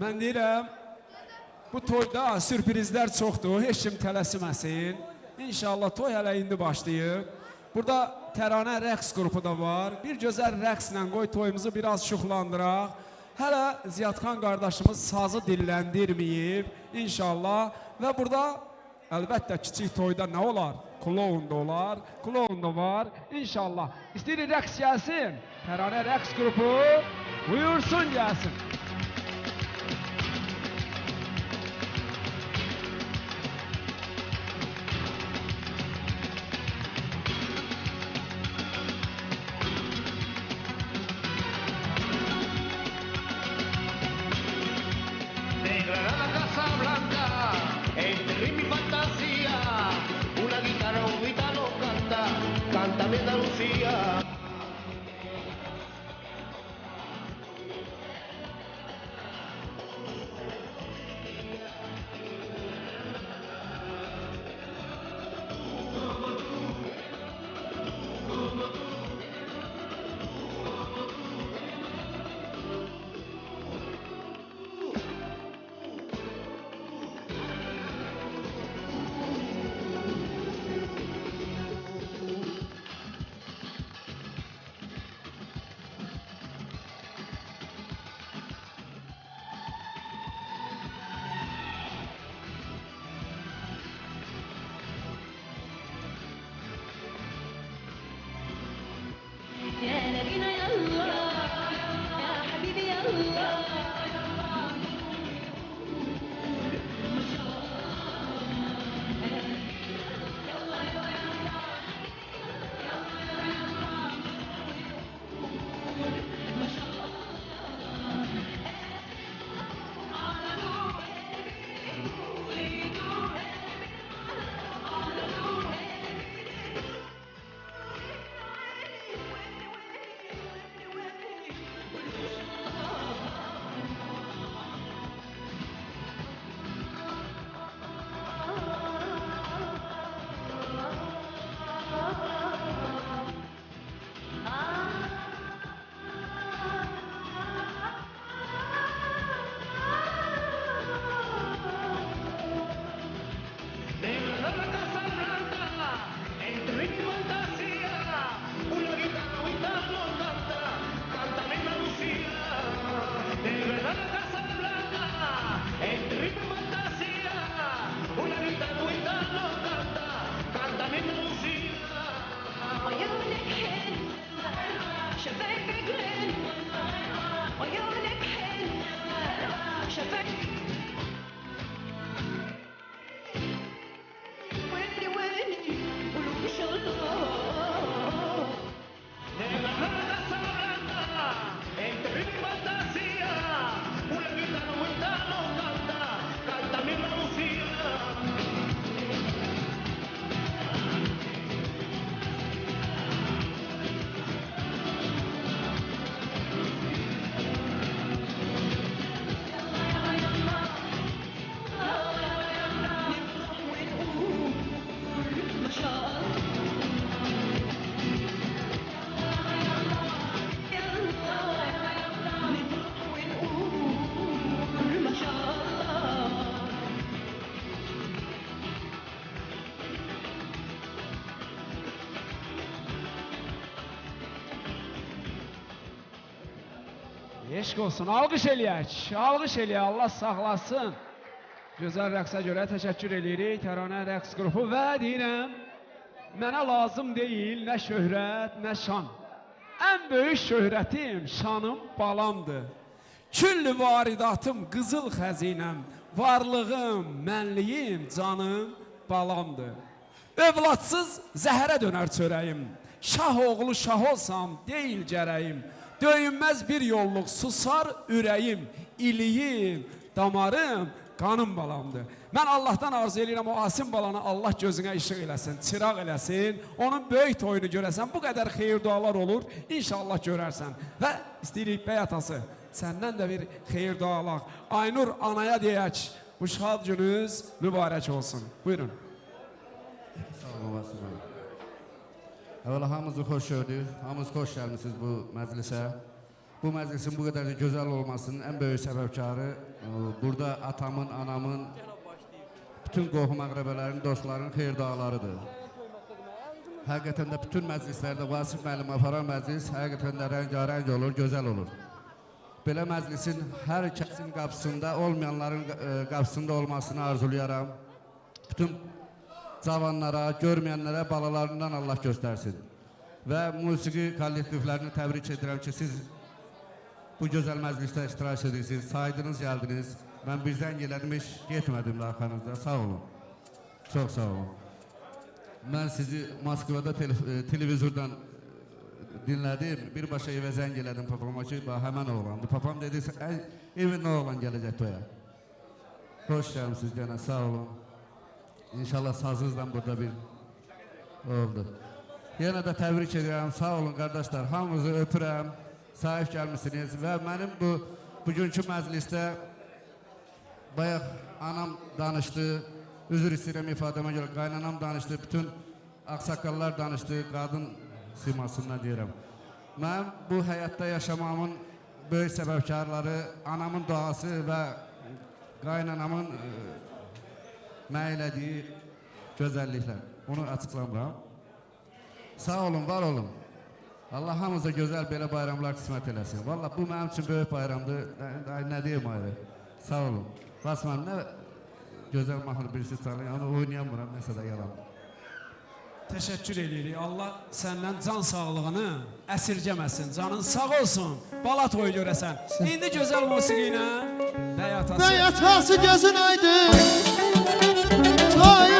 Mən deyirəm, bu toyda sürprizlər çoxdur, heç kim tələsməsin. İnşallah toy hələ indi başlayıb. Burada təranə rəqs qrupu da var. Bir gözəl rəqslə qoy toyumuzu biraz şuxlandıraq. Hələ Ziyadxan qardaşımız sazı dilləndirməyib, inşallah. Və burada əlbəttə kiçik toyda nə olar? Kloun da olar, kloun da var, inşallah. İstəyirik rəqs gəlsin, təranə rəqs qrupu buyursun gəlsin. Eşq olsun, alqış eləyək, alqış eləyək, Allah saxlasın. Gözəl rəqsə görə təşəkkür eləyirik, təranə rəqs qrupu və deyirəm, mənə lazım deyil nə şöhrət, nə şan. Ən böyük şöhrətim, şanım balamdır. Küllü varidatım, qızıl xəzinəm, varlığım, mənliyim, canım balamdır. Övladsız zəhərə dönər çörəyim, şah oğlu şah olsam deyil gərəyim. Döyünməz bir yolluq, susar ürəyim, iliyim, damarım, qanım balamdır. Mən Allahdan arzu edirəm o Asim balanı Allah gözünə işıq eləsin, çıraq eləsin, onun böyük toyunu görəsən, bu qədər xeyir dualar olur, inşallah görərsən. Və istəyirik bəy atası, səndən də bir xeyir dualaq. Aynur anaya deyək, bu şad gününüz mübarək olsun. Buyurun. Sağ olun, olasın. Əvvəla hamınızı xoş gördük, hamınız xoş gəlmişsiniz bu məclisə. bu məclisin bu qədər də gözəl olmasının ən böyük səbəbkarı burada atamın, anamın, bütün qohum əqrəbələrin, dostların xeyir-dualarıdır. Həqiqətən də bütün məclislərdə Vasif müəllim aparan məclis həqiqətən də rəngarəng olur, gözəl olur. Belə məclisin hər kəsin qapısında, olmayanların qapısında olmasını arzulayaram. Bütün cavanlara, görməyənlərə balalarından Allah göstərsin. Və musiqi kollektivlərini təbrik edirəm ki, siz bu gözəl məclisdə iştirak edirsiniz, saydınız, gəldiniz. Mən bir zəng elədim, heç getmədim də arxanızda. Sağ olun. Çox sağ olun. Mən sizi Moskvada televizordan dinlədim. Birbaşa evə zəng elədim papama ki, həmən oğlandı. Papam dedi, evin nə oğlan gələcək toya. Xoş gəlmişsiniz gənə, sağ olun. İnşallah sazınızdan burada bir oldu. Yenə də təbrik edirəm, sağ olun qardaşlar. Hamınızı öpürəm, sahib gəlmişsiniz və mənim bugünkü məclisdə bayaq anam danışdı, üzr istəyirəm ifadəmə görə, qaynanam danışdı, bütün ağsaqqallar danışdı, qadın simasından deyirəm. Mən bu həyatda yaşamamın böyük səbəbkarları anamın duası və qaynanamın mənə elədiyi gözəlliklər. Onu açıqlamıram. Sağ olun, var olun. Allah hamımıza gözəl belə bayramlar qismət eləsin. Vallahi bu mənim üçün böyük bayramdır. Nə deyim ayrı. Sağ olun. Basman, nə gözəl mahnı birisi çalıyor, onu oynayamıram, nəsə də yalan. Təşəkkür edirik. Allah səndən can sağlığını əsirgəməsin. Canın sağ olsun. Bala toyu görəsən. İndi gözəl musiqi ilə Bəy atası. Bəy atası gözün aydın. Toy